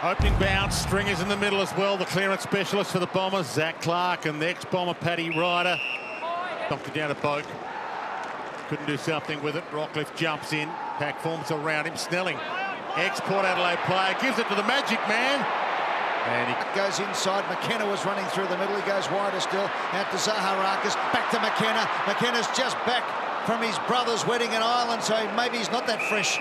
Opening bounce, Stringer's in the middle as well. The clearance specialist for the Bombers, Zach Clark, and the ex-Bomber, Paddy Ryder. Dumped it down to Boak. Couldn't do something with it. Rockcliffe jumps in. Pack forms around him. Snelling, ex-Port Adelaide player, gives it to the Magic Man. And he goes inside. McKenna was running through the middle. He goes wider still. Out to Zaharakis. Back to McKenna. McKenna's just back from his brother's wedding in Ireland, so maybe he's not that fresh.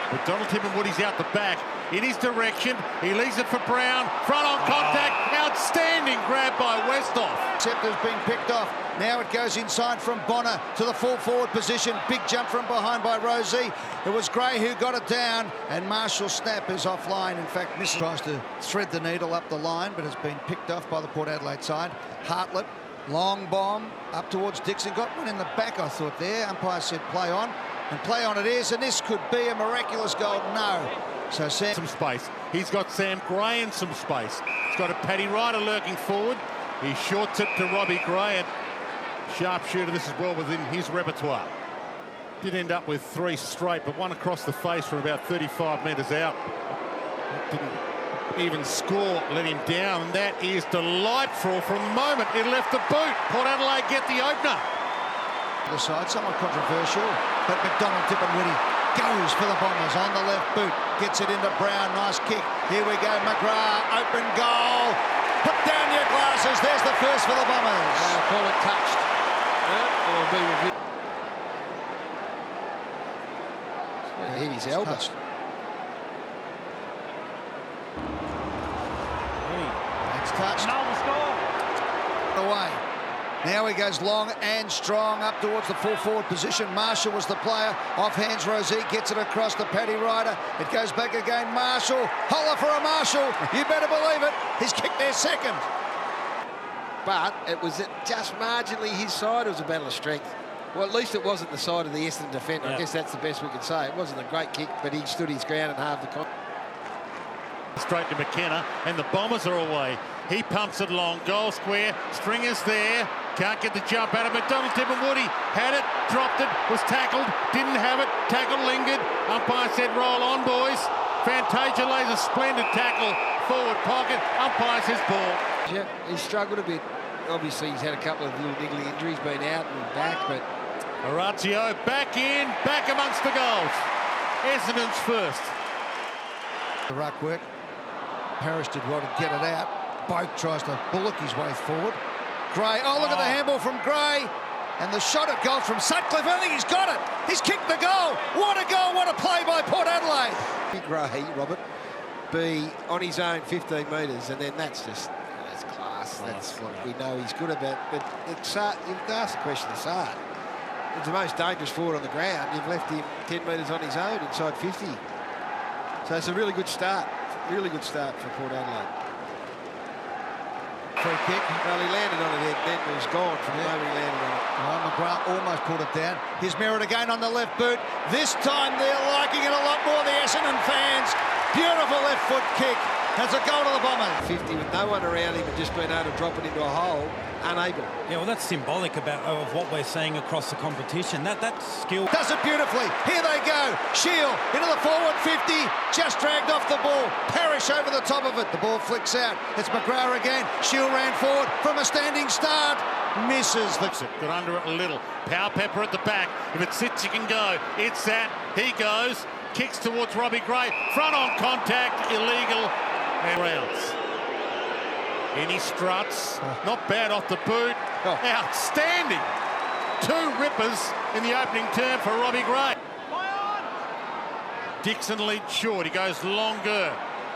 But Donald Tippenwoody's out the back. In his direction, he leaves it for Brown. Front on contact. Outstanding grab by Westhoff. Scepter's been picked off. Now it goes inside from Bonner to the full forward position. Big jump from behind by Rosie. It was Gray who got it down, and Marshall's snap is offline. In fact, misses. Tries to thread the needle up the line, but has been picked off by the Port Adelaide side. Hartlett, long bomb up towards Dixon. Got one in the back, I thought there. Umpire said play on, and play on it is, and this could be a miraculous goal. No. So Sam... Some space. He's got Sam Gray in some space. He's got a Paddy Ryder lurking forward. He short tip to Robbie Gray, and sharpshooter, this is well within his repertoire. Did end up with 3 straight, but one across the face from about 35 metres out. That didn't even score, let him down, and that is delightful from the moment it left the boot. Port Adelaide get the opener. The side, somewhat controversial, but McDonald Tippenwoody goes for the Bombers on the left boot, gets it into Brown, nice kick. Here we go, McGrath, open goal. Put down your glasses, there's the first for the Bombers. I'll call it touched. It'll be reviewed. Hit his elbow. That's touched. Another score. Away. Now he goes long and strong up towards the full forward position. Marshall was the player. Off hands Rosie, gets it across to Paddy Ryder. It goes back again. Marshall. Holler for a Marshall. You better believe it. He's kicked their second. But it was just marginally his side. It was a battle of strength. Well, at least it wasn't the side of the Essendon defender. I guess that's the best we could say. It wasn't a great kick, but he stood his ground and halved the contest. Straight to McKenna, and the Bombers are away. He pumps it long, goal square. Stringer's there. Can't get the jump out of McDonald. Tippenwoody had it, dropped it, was tackled, didn't have it, tackle lingered. Umpire said roll on, boys. Fantasia lays a splendid tackle, forward pocket. Umpire says ball. Yeah, he struggled a bit. Obviously, he's had a couple of little niggly injuries, been out and back, but... Orazio back in, back amongst the goals. Essendon's first. The ruck work. Parrish did well to get it out. Boak tries to bullock his way forward. Gray, oh, look at the handball from Gray. And the shot at goal from Sutcliffe. I think he's got it. He's kicked the goal. What a goal, what a play by Port Adelaide. Gray, Robert, be on his own 15 metres, and then that's just, that's class. That's what we know he's good about. But you've asked the question to Sard. He's the most dangerous forward on the ground. You've left him 10 metres on his own inside 50. So it's a really good start. Really good start for Port Adelaide. Free kick. Well, he landed on it, then it was gone from the moment he landed on it. Oh, McGrath almost pulled it down. Here's Merritt again on the left boot. This time they're liking it a lot more, the Essendon fans. Beautiful left foot kick. That's a goal to the Bombers. 50 with no one around him and just being able to drop it into a hole, unable. Yeah, well, that's symbolic of what we're seeing across the competition. That skill. Does it beautifully. Here they go. Shield into the forward 50. Just dragged off the ball. Parrish over the top of it. The ball flicks out. It's McGrath again. Shield ran forward from a standing start. Misses. Got under it a little. Power Pepper at the back. If it sits, you can go. It's that. He goes. Kicks towards Robbie Gray. Front on contact. Illegal. And rounds. In he struts. Not bad off the boot. Outstanding. 2 rippers in the opening term for Robbie Gray. Dixon leads short. He goes longer.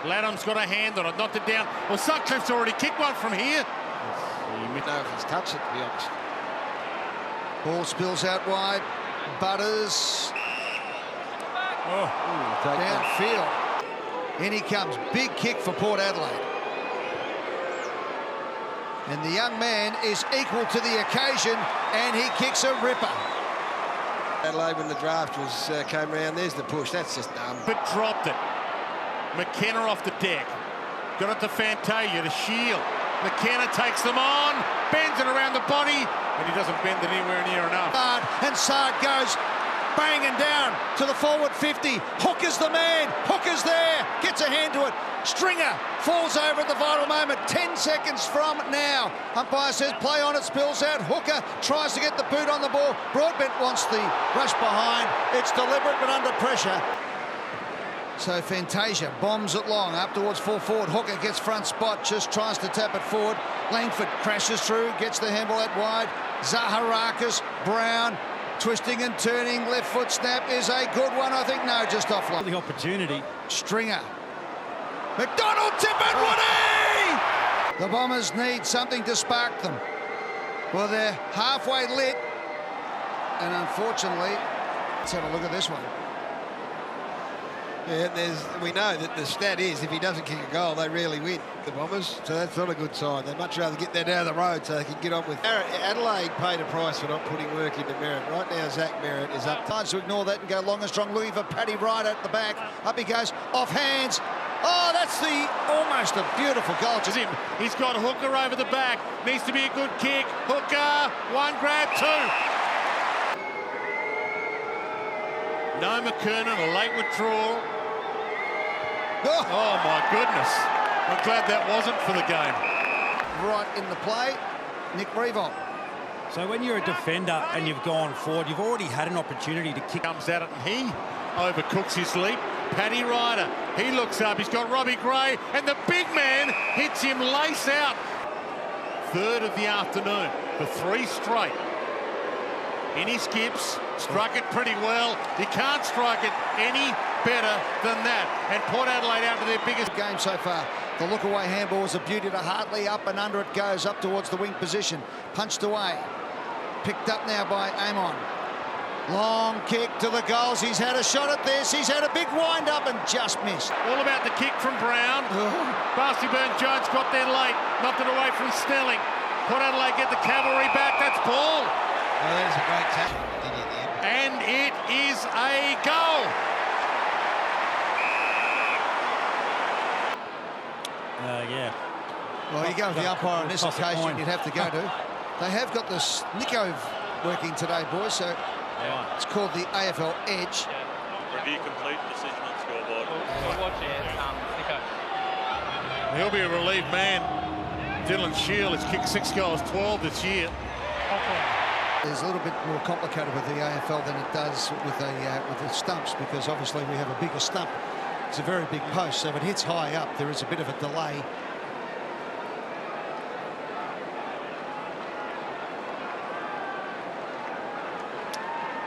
Ladham's got a hand on it. Knocked it down. Well, Sutcliffe's already kicked one from here. I don't know if he's touched it, to be honest. Ball spills out wide. Butters. Downfield. In he comes. Big kick for Port Adelaide. And the young man is equal to the occasion, and he kicks a ripper. Adelaide, when the draft came around, there's the push. That's just dumb. But dropped it. McKenna off the deck. Got it to Fantasia to Shield. McKenna takes them on, bends it around the body, and he doesn't bend it anywhere near enough. And Sard goes banging down to the forward 50. Hooker's the man. Hooker's there. Gets a hand to it. Stringer falls over at the vital moment. 10 seconds from now. Umpire says play on, it spills out. Hooker tries to get the boot on the ball. Broadbent wants the rush behind. It's deliberate but under pressure. So Fantasia bombs it long up towards full forward. Hooker gets front spot, just tries to tap it forward. Langford crashes through, gets the handball out wide. Zaharakis, Brown, twisting and turning. Left foot snap is a good one, I think. No, just offline. The opportunity. Stringer. McDonald tip it, Woody! The Bombers need something to spark them. Well, they're halfway lit. And unfortunately, let's have a look at this one. Yeah, we know that the stat is if he doesn't kick a goal, they rarely win, the Bombers. So that's not a good sign. They'd much rather get that down the road so they can get on with Merritt. Adelaide paid a price for not putting work into Merritt. Right now, Zach Merritt is up. Tries to ignore that and go long and strong, looking for Paddy Ryder at the back. Up he goes, off hands. Oh, that's almost a beautiful goal. He's got Hooker over the back. Needs to be a good kick. Hooker, one grab, two. No McKernan, a late withdrawal. Oh, my goodness. I'm glad that wasn't for the game. Right in the play, Nick Revolt. So when you're a defender and you've gone forward, you've already had an opportunity to kick. Comes at it and he overcooks his leap. Paddy Ryder, he looks up, he's got Robbie Gray, and the big man hits him lace out. Third of the afternoon for 3 straight. In he skips, struck it pretty well. You can't strike it any better than that. And Port Adelaide out to their biggest game so far. The look-away handball was a beauty to Hartley. Up and under it goes, up towards the wing position. Punched away. Picked up now by Amon. Long kick to the goals. He's had a shot at this. He's had a big wind-up and just missed. All about the kick from Brown. Basti Burn-Jones got there late. Knocked it away from Snelling. Port Adelaide get the cavalry back. That's Paul. Oh, that's a great tackle. And it is a goal. Yeah. Well, you go with the umpire on this occasion, you'd have to go to. They have got this Nico working today, boys, so it's called the AFL Edge. Review complete, decision on scoreboard. We'll watch it, Nico. He'll be a relieved man. Dylan Shield has kicked 6 goals, 12 this year. It's a little bit more complicated with the AFL than it does with the stumps, because obviously we have a bigger stump. It's a very big post, so if it hits high up, there is a bit of a delay.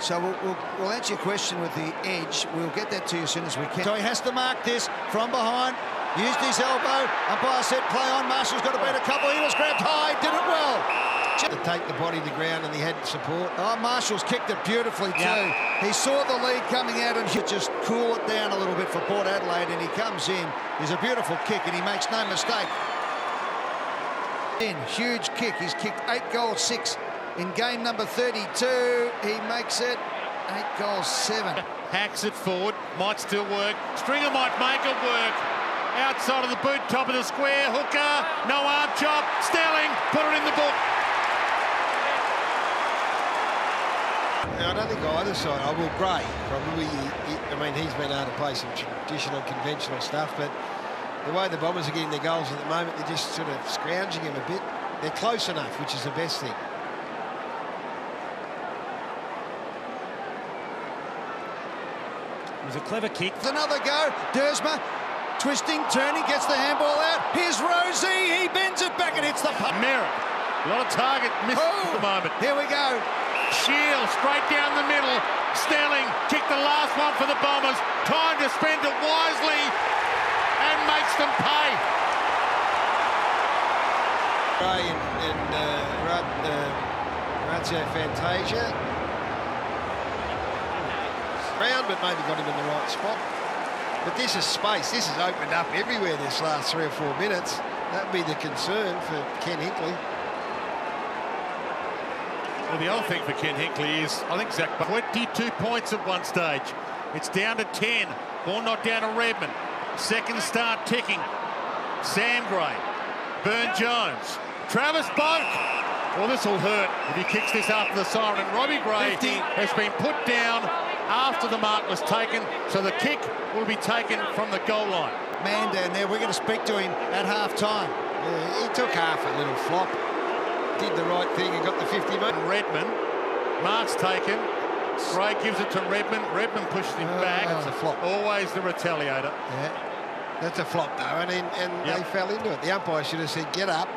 So we'll answer your question with the edge. We'll get that to you as soon as we can. So he has to mark this from behind. Used his elbow. Umpire said play on. Marshall's got to beat a couple. He was grabbed high. Did it well. To take the body to ground and he had support. Oh, Marshall's kicked it beautifully too. Yeah. He saw the lead coming out and he just cool it down a little bit for Port Adelaide, and he comes in. He's a beautiful kick and he makes no mistake. Huge kick. He's kicked 8 goals, 6 in game number 32. He makes it 8 goals, 7. Hacks it forward, might still work. Stringer might make it work. Outside of the boot, top of the square. Hooker, no arm chop. Snelling, put it in the book. Now, I don't think either side. I will Gray probably. I mean, he's been able to play some traditional, conventional stuff, but the way the Bombers are getting their goals at the moment, they're just sort of scrounging him a bit. They're close enough, which is the best thing. It was a clever kick. Another go. Dersma twisting, turning, gets the handball out. Here's Rosie. He bends it back and hits the puck. Merritt, a lot of target missed at the moment. Here we go. Shield straight down the middle. Snelling kicked the last one for the Bombers. Time to spend it wisely and makes them pay. Gray and Ratio Fantasia. Round, but maybe got him in the right spot. But this is space. This has opened up everywhere this last 3 or 4 minutes. That would be the concern for Ken Hinkley. Well, the other thing for Ken Hinkley is, I think Zach, 22 points at one stage. It's down to 10. Ball not down to Redmond. Second start ticking. Sam Gray. Burn-Jones. Travis Boak. Well, this will hurt if he kicks this after the siren. And Robbie Gray 50. has been put down after the mark was taken, so the kick will be taken from the goal line. Man down there, we're going to speak to him at half-time. Yeah, he took half a little flop, did the right thing and got the 50 metre. Redmond, mark's taken. Gray gives it to Redmond. Redmond pushes him back. That's a flop. Always the retaliator. Yeah, that's a flop though, and they fell into it. The umpire should have said, get up.